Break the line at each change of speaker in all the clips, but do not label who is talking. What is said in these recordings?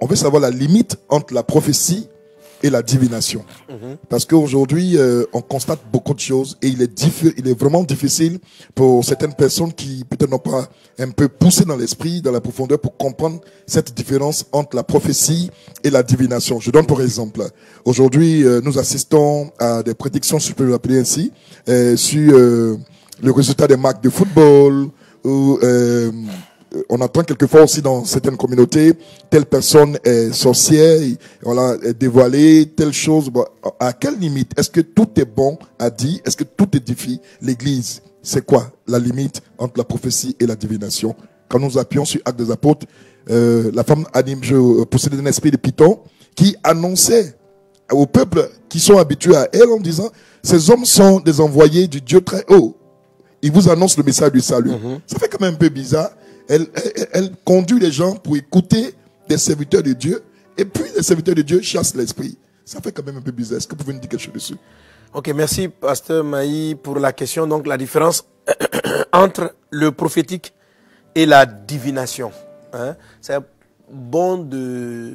on veut savoir la limite entre la prophétie et la divination. Parce qu'aujourd'hui, on constate beaucoup de choses et il est vraiment difficile pour certaines personnes qui peut-être n'ont pas un peu poussé dans l'esprit, dans la profondeur, pour comprendre cette différence entre la prophétie et la divination. Je donne pour exemple. Aujourd'hui, nous assistons à des prédictions, si je peux l'appeler ainsi, sur le résultat des matchs de football, ou on entend quelquefois aussi dans certaines communautés, telle personne est sorcière, voilà, est dévoilée, telle chose. Bon, à quelle limite? Est-ce que tout est bon à dire? Est-ce que tout édifie l'Église? C'est quoi la limite entre la prophétie et la divination? Quand nous appuyons sur Actes des Apôtres, la femme possédait un esprit de Python qui annonçait au peuple qui sont habitués à elle en disant, ces hommes sont des envoyés du Dieu très haut. Ils vous annoncent le message du salut. Ça fait quand même un peu bizarre. Elle conduit les gens pour écouter des serviteurs de Dieu, et puis les serviteurs de Dieu chassent l'esprit. Ça fait quand même un peu bizarre. Est-ce que vous pouvez nous dire quelque chose dessus?
Ok, merci Pasteur Maï pour la question. Donc la différence entre le prophétique et la divination. Hein? C'est bon de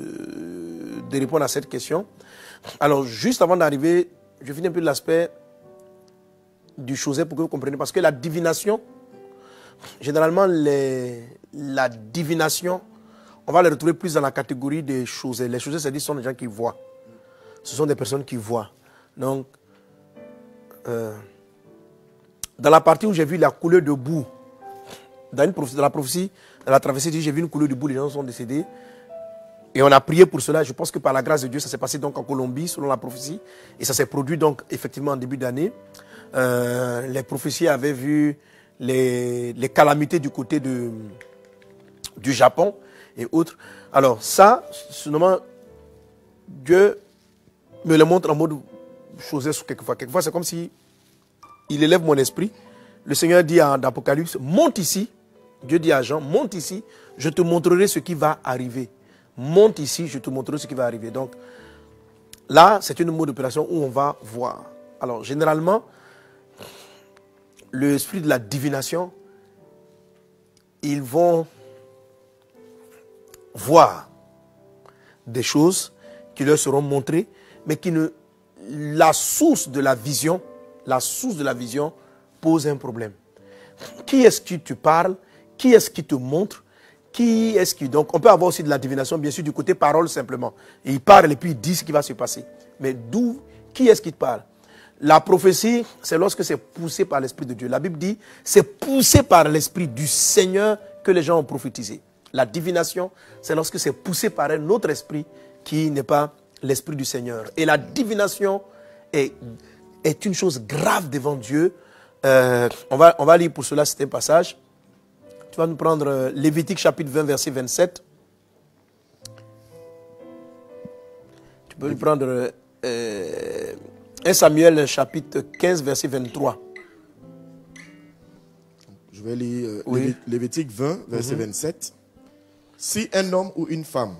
répondre à cette question. Alors juste avant d'arriver, je finis un peu de l'aspect du Joseph pour que vous compreniez. Parce que la divination, généralement, la divination, on va les retrouver plus dans la catégorie des choses. Les choses, c'est-à-dire, ce sont des gens qui voient. Ce sont des personnes qui voient. Donc, dans la partie où j'ai vu la couleur de boue, dans la prophétie, dans la traversée, j'ai vu une couleur de boue, les gens sont décédés. Et on a prié pour cela. Je pense que par la grâce de Dieu, ça s'est passé donc en Colombie, selon la prophétie. Et ça s'est produit donc effectivement en début d'année. Les prophéties avaient vu les calamités du côté du Japon et autres. Alors ça, seulement, Dieu me le montre en mode chose sur quelquefois. Quelquefois, c'est comme si il élève mon esprit. Le Seigneur dit dans Apocalypse, monte ici. Dieu dit à Jean, monte ici, je te montrerai ce qui va arriver. Monte ici, je te montrerai ce qui va arriver. Donc là, c'est une mode d'opération où on va voir. Alors généralement, l'esprit de la divination, ils vont voir des choses qui leur seront montrées, mais qui ne... La source de la vision pose un problème. Qui est-ce qui te parle? Qui est-ce qui te montre? Qui est-ce qui... Donc, on peut avoir aussi de la divination, bien sûr, du côté parole simplement. Et il parle et puis il dit ce qui va se passer. Mais d'où? Qui est-ce qui te parle? La prophétie, c'est lorsque c'est poussé par l'Esprit de Dieu. La Bible dit, c'est poussé par l'Esprit du Seigneur que les gens ont prophétisé. La divination, c'est lorsque c'est poussé par un autre esprit qui n'est pas l'Esprit du Seigneur. Et la divination est une chose grave devant Dieu. On va lire pour cela cet passage. Tu vas nous prendre Lévitique chapitre 20, verset 27. Tu peux nous prendre 1 Samuel chapitre 15, verset 23.
Je vais lire
Oui.
Lévitique 20, verset 27. Si un homme ou une femme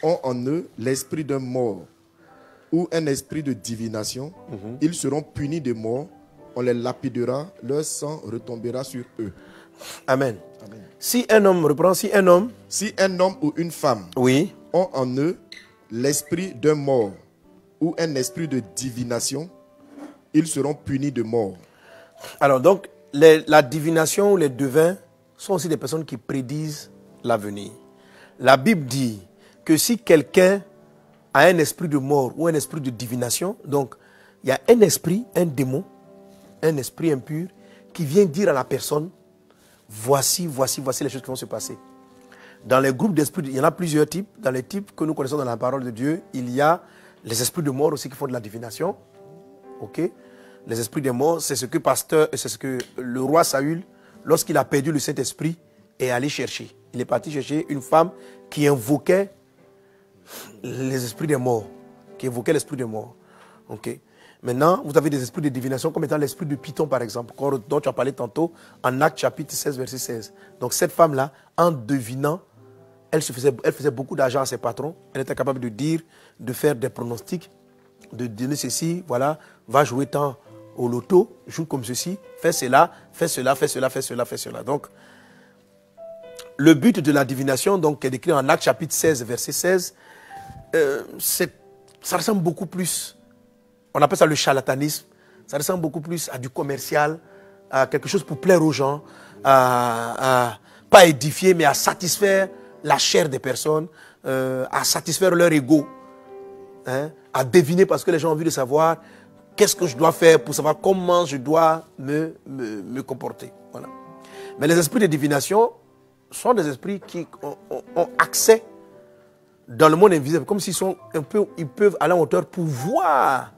ont en eux l'esprit d'un mort ou un esprit de divination, ils seront punis de mort, on les lapidera, leur sang retombera sur eux.
Amen. Amen. Si un homme, reprend, si un homme
ou une femme
oui.
ont en eux l'esprit d'un mort ou un esprit de divination, ils seront punis de mort.
Alors donc, la divination ou les devins sont aussi des personnes qui prédisent l'avenir. La Bible dit que si quelqu'un a un esprit de mort ou un esprit de divination, donc il y a un esprit, un démon, un esprit impur qui vient dire à la personne, voici les choses qui vont se passer. Dans les groupes d'esprits, il y en a plusieurs types. Dans les types que nous connaissons dans la parole de Dieu, il y a les esprits de mort aussi qui font de la divination. Ok? Les esprits de mort, c'est ce que le roi Saül, lorsqu'il a perdu le Saint-Esprit, est allé chercher. Il est parti chercher une femme qui invoquait les esprits des morts. Qui invoquait l'esprit des morts. Ok? Maintenant, vous avez des esprits de divination comme étant l'esprit de Python, par exemple, dont tu as parlé tantôt, en Actes chapitre 16, verset 16. Donc cette femme-là, en devinant, elle faisait beaucoup d'argent à ses patrons. Elle était capable de dire, de faire des pronostics, de donner ceci, voilà, va jouer tant au loto, joue comme ceci, fais cela, fais cela, fais cela, fais cela, fais cela. Donc, le but de la divination, donc, qui est décrit en Actes chapitre 16, verset 16, ça ressemble beaucoup plus, on appelle ça le charlatanisme, ça ressemble beaucoup plus à du commercial, à quelque chose pour plaire aux gens, à pas édifier, mais à satisfaire la chair des personnes, à satisfaire leur ego, hein, à deviner parce que les gens ont envie de savoir qu'est-ce que je dois faire pour savoir comment je dois me comporter. Voilà. Mais les esprits de divination sont des esprits qui ont accès dans le monde invisible, comme s'ils sont ils peuvent aller en hauteur pour voir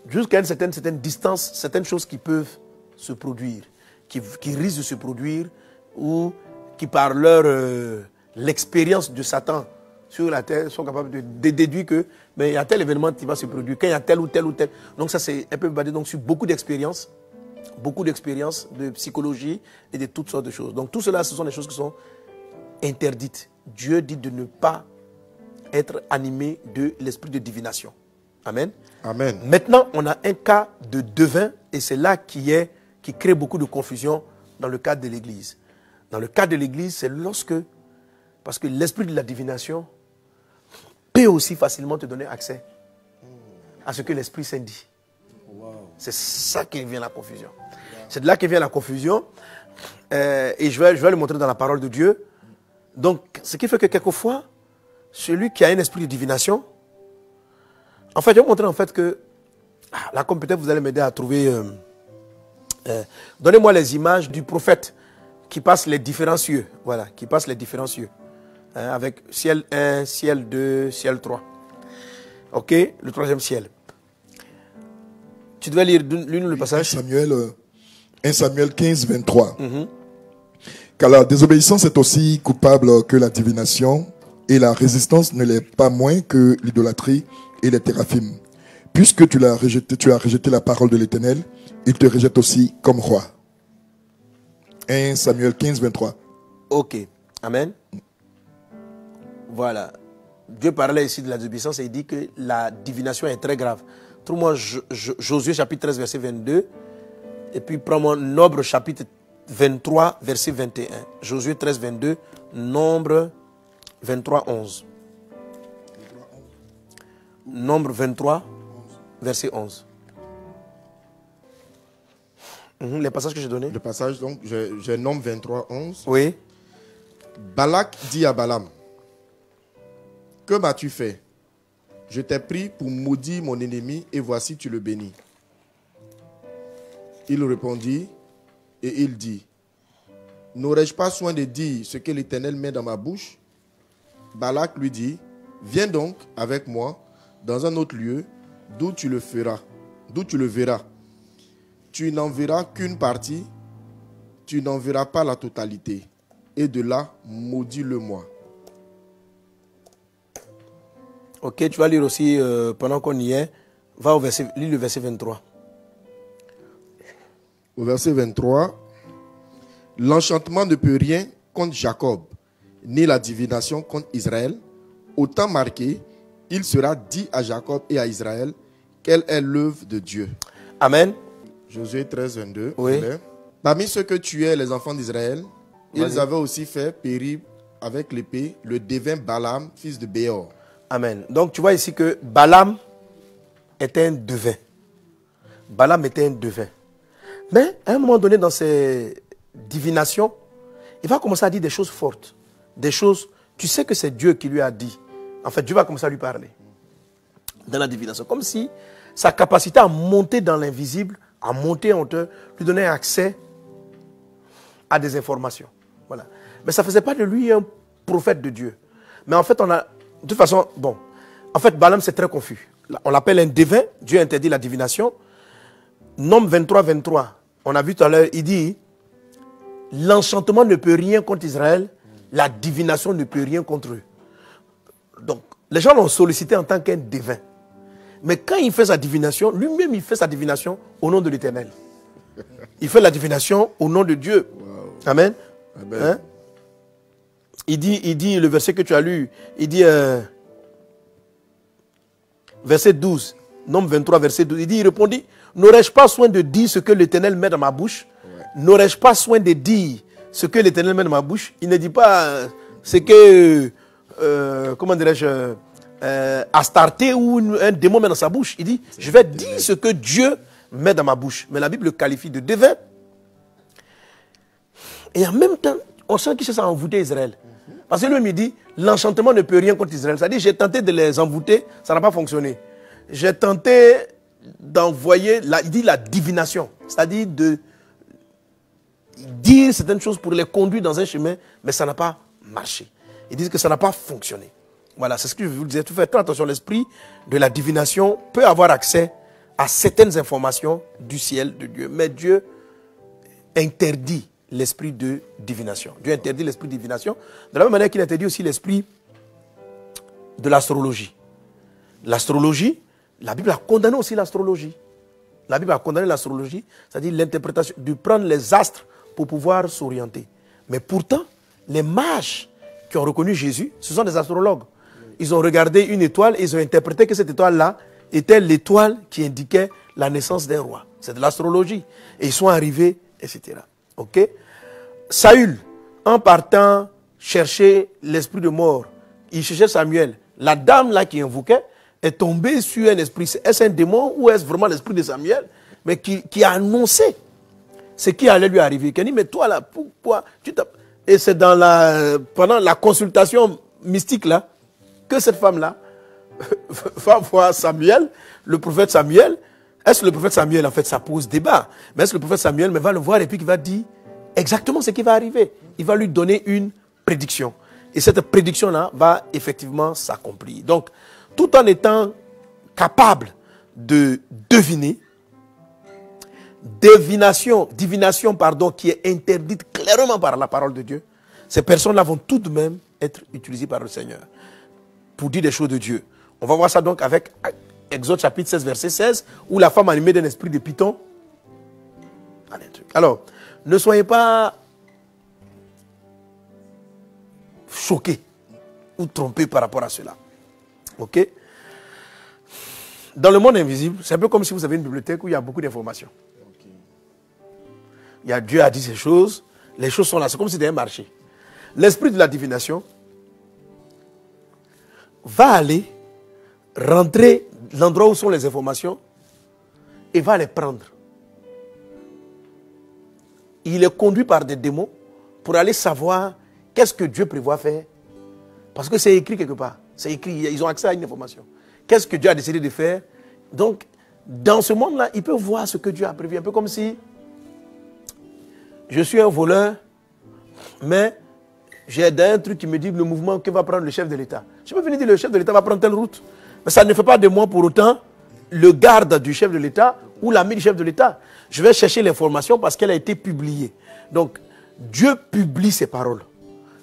jusqu'à une certaine distance, certaines choses qui peuvent se produire, qui risquent de se produire, ou qui par l'expérience de Satan sur la terre sont capables de déduire que mais il y a tel événement qui va se produire, quand il y a tel ou tel ou tel. Donc ça c'est un peu basé donc sur beaucoup d'expériences de psychologie et de toutes sortes de choses. Donc tout cela, ce sont des choses qui sont interdites. Dieu dit de ne pas être animé de l'esprit de divination. Amen.
Amen.
Maintenant, on a un cas de devin et c'est là qui crée beaucoup de confusion dans le cadre de l'Église. Dans le cadre de l'Église, c'est parce que l'esprit de la divination peut aussi facilement te donner accès à ce que l'Esprit Saint dit. C'est ça qui vient la confusion. C'est de là que vient la confusion. Et je vais le montrer dans la parole de Dieu. Donc, ce qui fait que quelquefois, celui qui a un esprit de divination, en fait, je vais vous montrer en fait que, là, comme peut-être vous allez m'aider à trouver, donnez-moi les images du prophète qui passe les différents cieux. Voilà, qui passe les différents cieux. Hein, avec ciel 1, ciel 2, ciel 3. Ok, le troisième ciel. Tu dois lire le passage.
1 Samuel 15, 23. Car la désobéissance est aussi coupable que la divination, et la résistance ne l'est pas moins que l'idolâtrie et les théraphim. Puisque tu as rejeté la parole de l'Éternel, il te rejette aussi comme roi. 1 Samuel 15, 23.
Ok, amen. Voilà. Dieu parlait ici de la désobéissance et il dit que la divination est très grave. Trouve-moi Josué chapitre 13, verset 22. Et puis prends-moi Nombre chapitre 23, verset 21. Josué 13, 22. Nombre 23, 11. Nombre 23, verset 11. Les passages que j'ai donnés.
Le passage, donc, je Nombre 23, 11.
Oui.
Balak dit à Balaam: que m'as-tu fait? Je t'ai pris pour maudire mon ennemi et voici tu le bénis. Il répondit et il dit: n'aurais-je pas soin de dire ce que l'Éternel met dans ma bouche? Balak lui dit: viens donc avec moi dans un autre lieu d'où tu le verras. Tu n'en verras qu'une partie, tu n'en verras pas la totalité. Et de là, maudis-le-moi.
Ok, tu vas lire aussi, pendant qu'on y est, lis le verset 23.
Au verset 23, l'enchantement ne peut rien contre Jacob, ni la divination contre Israël. Autant marqué, il sera dit à Jacob et à Israël quelle est l'œuvre de Dieu.
Amen.
Josué 13, 22.
Oui.
Parmi ceux que tuaient les enfants d'Israël, ils avaient aussi fait périr avec l'épée le devin Balaam, fils de Béor.
Amen. Donc tu vois ici que Balaam était un devin. Balaam était un devin. Mais à un moment donné dans ses divinations, il va commencer à dire des choses fortes. Des choses, tu sais que c'est Dieu qui lui a dit. En fait, Dieu va commencer à lui parler. Dans la divination. Comme si sa capacité à monter dans l'invisible, à monter en hauteur, lui donnait accès à des informations. Voilà. Mais ça ne faisait pas de lui un prophète de Dieu. Mais en fait, de toute façon, bon, en fait, Balaam, c'est très confus. On l'appelle un devin. Dieu interdit la divination. Nombre 23, 23. On a vu tout à l'heure, il dit, l'enchantement ne peut rien contre Israël, la divination ne peut rien contre eux. Donc, les gens l'ont sollicité en tant qu'un devin. Mais quand il fait sa divination, lui-même, il fait sa divination au nom de l'Éternel. Il fait la divination au nom de Dieu. Wow. Amen.
Amen.
Hein? Il dit, le verset que tu as lu, il dit, verset 12, Nombre 23, verset 12, il répondit, n'aurais-je pas soin de dire ce que l'Éternel met dans ma bouche? Ouais. N'aurais-je pas soin de dire ce que l'Éternel met dans ma bouche. Il ne dit pas ce que, comment dirais-je, Astarté ou un démon met dans sa bouche. Il dit, je vais dire ce que Dieu met dans ma bouche. Mais la Bible le qualifie de devin. Et en même temps, on sent qu'il se sent envoûter Israël. Parce que lui, il dit, l'enchantement ne peut rien contre Israël. C'est-à-dire, j'ai tenté de les envoûter, ça n'a pas fonctionné. J'ai tenté d'envoyer, il dit la divination. C'est-à-dire de dire certaines choses pour les conduire dans un chemin, mais ça n'a pas marché. Ils disent que ça n'a pas fonctionné. Voilà, c'est ce que je vous disais. Tout fait très attention, l'esprit de la divination peut avoir accès à certaines informations du ciel de Dieu. Mais Dieu interdit l'esprit de divination. Dieu interdit l'esprit de divination de la même manière qu'il interdit aussi l'esprit de l'astrologie. L'astrologie, la Bible a condamné aussi l'astrologie. La Bible a condamné l'astrologie, c'est-à-dire l'interprétation, de prendre les astres pour pouvoir s'orienter. Mais pourtant, les mages qui ont reconnu Jésus, ce sont des astrologues. Ils ont regardé une étoile et ils ont interprété que cette étoile-là était l'étoile qui indiquait la naissance d'un roi. C'est de l'astrologie. Et ils sont arrivés, etc. Ok? Saül, en partant chercher l'esprit de mort, il cherchait Samuel. La dame là qui invoquait est tombée sur un esprit. Est-ce un démon ou est-ce vraiment l'esprit de Samuel? Mais qui a annoncé ce qui allait lui arriver. Qui a dit, mais toi là, pourquoi tu t'as... Et c'est pendant la consultation mystique là, que cette femme-là va voir Samuel, le prophète Samuel. Est-ce le prophète Samuel, en fait, ça pose débat. Mais est-ce le prophète Samuel va le voir et puis il va dire exactement ce qui va arriver. Il va lui donner une prédiction. Et cette prédiction-là va effectivement s'accomplir. Donc, tout en étant capable de deviner, divination, qui est interdite clairement par la parole de Dieu, ces personnes-là vont tout de même être utilisées par le Seigneur pour dire des choses de Dieu. On va voir ça donc avec Exode chapitre 16, verset 16, où la femme animée d'un esprit de python. Alors, ne soyez pas choqués ou trompés par rapport à cela. Ok? Dans le monde invisible, c'est un peu comme si vous avez une bibliothèque où il y a beaucoup d'informations. Il y a Dieu a dit ces choses, les choses sont là, c'est comme si c'était un marché. L'esprit de la divination va aller rentrer l'endroit où sont les informations et va les prendre. Il est conduit par des démons pour aller savoir qu'est-ce que Dieu prévoit faire. Parce que c'est écrit quelque part. C'est écrit, ils ont accès à une information. Qu'est-ce que Dieu a décidé de faire? Donc, dans ce monde-là, il peut voir ce que Dieu a prévu. Un peu comme si je suis un voleur, mais j'ai un truc qui me dit le mouvement que va prendre le chef de l'État. Je peux venir dire le chef de l'État va prendre telle route. Mais ça ne fait pas de moi pour autant le garde du chef de l'État ou l'ami du chef de l'État. Je vais chercher l'information parce qu'elle a été publiée. Donc, Dieu publie ses paroles.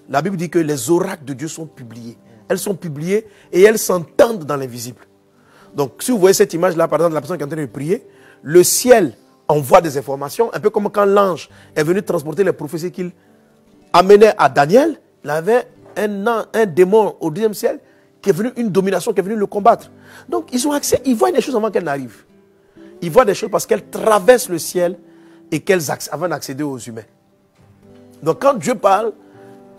La Bible dit que les oracles de Dieu sont publiés. Elles sont publiées et elles s'entendent dans l'invisible. Donc, si vous voyez cette image-là, par exemple, de la personne qui est en train de prier, le ciel envoie des informations, un peu comme quand l'ange est venu transporter les prophéties qu'il amenait à Daniel. Il avait un démon au 10e ciel qui est venu, une domination qui est venue le combattre. Donc, ils ont accès, ils voient des choses avant qu'elles n'arrivent. Ils voient des choses parce qu'elles traversent le ciel et avant d'accéder aux humains. Donc, quand Dieu parle,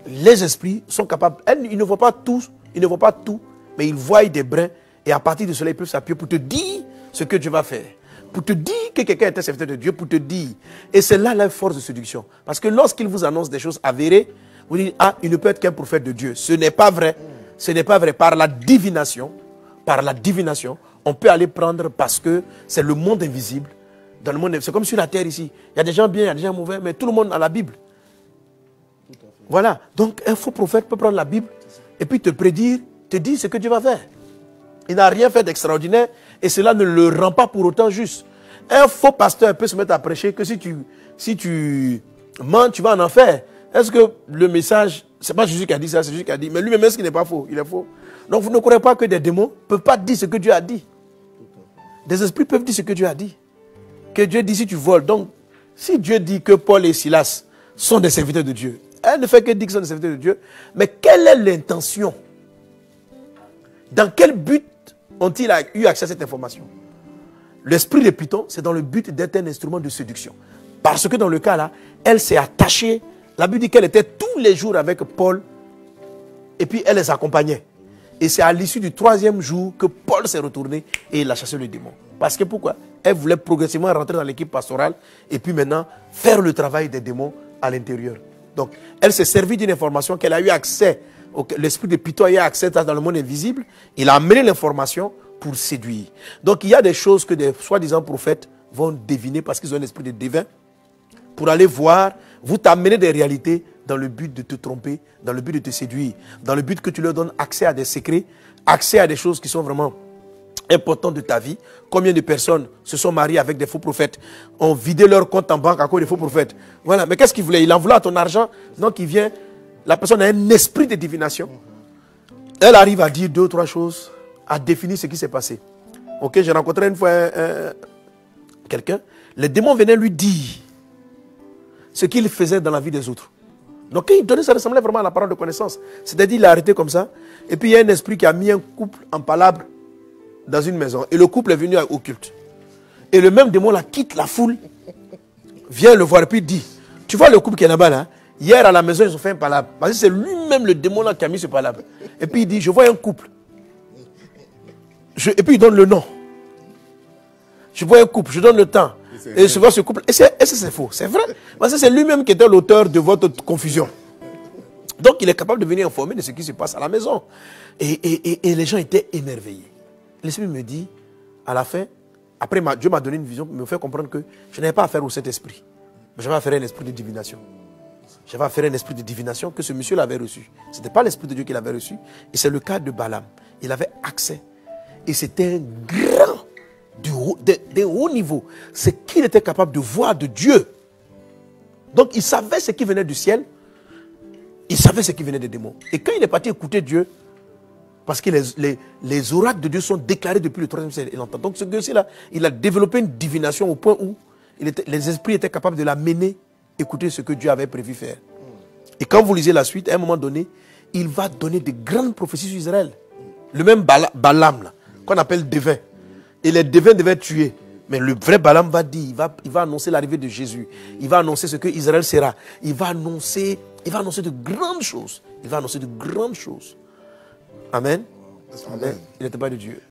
les esprits sont capables, ils ne voient pas tout, mais ils voient des brins et à partir de cela, ils peuvent s'appuyer pour te dire ce que Dieu va faire. Pour te dire que quelqu'un est un serviteur de Dieu, pour te dire. Et c'est là la force de séduction. Parce que lorsqu'il vous annonce des choses avérées, vous dites, ah, il ne peut être qu'un prophète de Dieu. Ce n'est pas vrai. Ce n'est pas vrai. Par la divination, on peut aller prendre parce que c'est le monde invisible. Dans le monde, c'est comme sur la terre ici. Il y a des gens bien, il y a des gens mauvais, mais tout le monde a la Bible. Voilà. Donc, un faux prophète peut prendre la Bible et puis te prédire, te dire ce que Dieu va faire. Il n'a rien fait d'extraordinaire et cela ne le rend pas pour autant juste. Un faux pasteur peut se mettre à prêcher que si tu mens, tu vas en enfer. Est-ce que le message, c'est pas Jésus qui a dit ça, c'est Jésus qui a dit, mais lui-même, est-ce qu'il n'est pas faux? Il est faux. Donc vous ne croyez pas que des démons ne peuvent pas dire ce que Dieu a dit. Des esprits peuvent dire ce que Dieu a dit. Que Dieu dit si tu voles. Donc, si Dieu dit que Paul et Silas sont des serviteurs de Dieu, elle ne fait que dire qu'ils sont des serviteurs de Dieu, mais quelle est l'intention? Dans quel but ont-ils eu accès à cette information? L'esprit de Python, c'est dans le but d'être un instrument de séduction. Parce que dans le cas là, elle s'est attachée La Bible dit qu'elle était tous les jours avec Paul et puis elle les accompagnait. Et c'est à l'issue du 3e jour que Paul s'est retourné et il a chassé le démon. Parce que pourquoi? Elle voulait progressivement rentrer dans l'équipe pastorale et puis maintenant faire le travail des démons à l'intérieur. Donc, elle s'est servie d'une information qu'elle a eu accès, l'esprit de Python a eu accès dans le monde invisible. Il a amené l'information pour séduire. Donc, il y a des choses que des soi-disant prophètes vont deviner parce qu'ils ont un esprit de devin pour aller voir, vous t'amener des réalités dans le but de te tromper, dans le but de te séduire, dans le but que tu leur donnes accès à des secrets, accès à des choses qui sont vraiment importantes de ta vie. Combien de personnes se sont mariées avec des faux prophètes, ont vidé leur compte en banque à cause des faux prophètes. Voilà, mais qu'est-ce qu'il voulait? Il en voulait à ton argent, donc il vient, la personne a un esprit de divination. Elle arrive à dire 2 ou 3 choses, à définir ce qui s'est passé. Ok, j'ai rencontré une fois quelqu'un, les démons venaient lui dire ce qu'il faisait dans la vie des autres. Donc quand il donnait, ça ressemblait vraiment à la parole de connaissance. C'est-à-dire il a arrêté comme ça. Et puis il y a un esprit qui a mis un couple en palabre dans une maison. Et le couple est venu au culte. Et le même démon là quitte la foule, vient le voir et puis dit, tu vois le couple qui est là-bas là, hier à la maison ils ont fait un palabre. Parce que c'est lui-même le démon là qui a mis ce palabre. Et puis il dit, je vois un couple. Et puis il donne le nom. Je vois un couple, je donne le temps. Et je vois ce couple. Et c'est faux, c'est vrai. Parce que c'est lui-même qui était l'auteur de votre confusion. Donc il est capable de venir informer de ce qui se passe à la maison. Et les gens étaient émerveillés. L'esprit me dit, à la fin, après Dieu m'a donné une vision pour me faire comprendre que je n'avais pas affaire au Saint-Esprit. Mais j'avais affaire à un esprit de divination. J'avais affaire à un esprit de divination que ce monsieur l'avait reçu. Ce n'était pas l'esprit de Dieu qu'il avait reçu. Et c'est le cas de Balaam. Il avait accès. Et c'était un grand d'un haut niveau, c'est qu'il était capable de voir de Dieu. Donc il savait ce qui venait du ciel, il savait ce qui venait des démons. Et quand il est parti écouter Dieu, parce que les oracles de Dieu sont déclarés depuis le 3e siècle, il entend. Donc ce gars-là, il a développé une divination au point où les esprits étaient capables de l'amener écouter ce que Dieu avait prévu faire. Et quand vous lisez la suite, à un moment donné, il va donner de grandes prophéties sur Israël. Le même Balaam, qu'on appelle devin. Et les devins devaient tuer. Mais le vrai Balaam va dire, il va annoncer l'arrivée de Jésus. Il va annoncer ce que Israël sera. Il va annoncer de grandes choses. Il va annoncer de grandes choses. Amen. Amen. Il n'était pas de Dieu.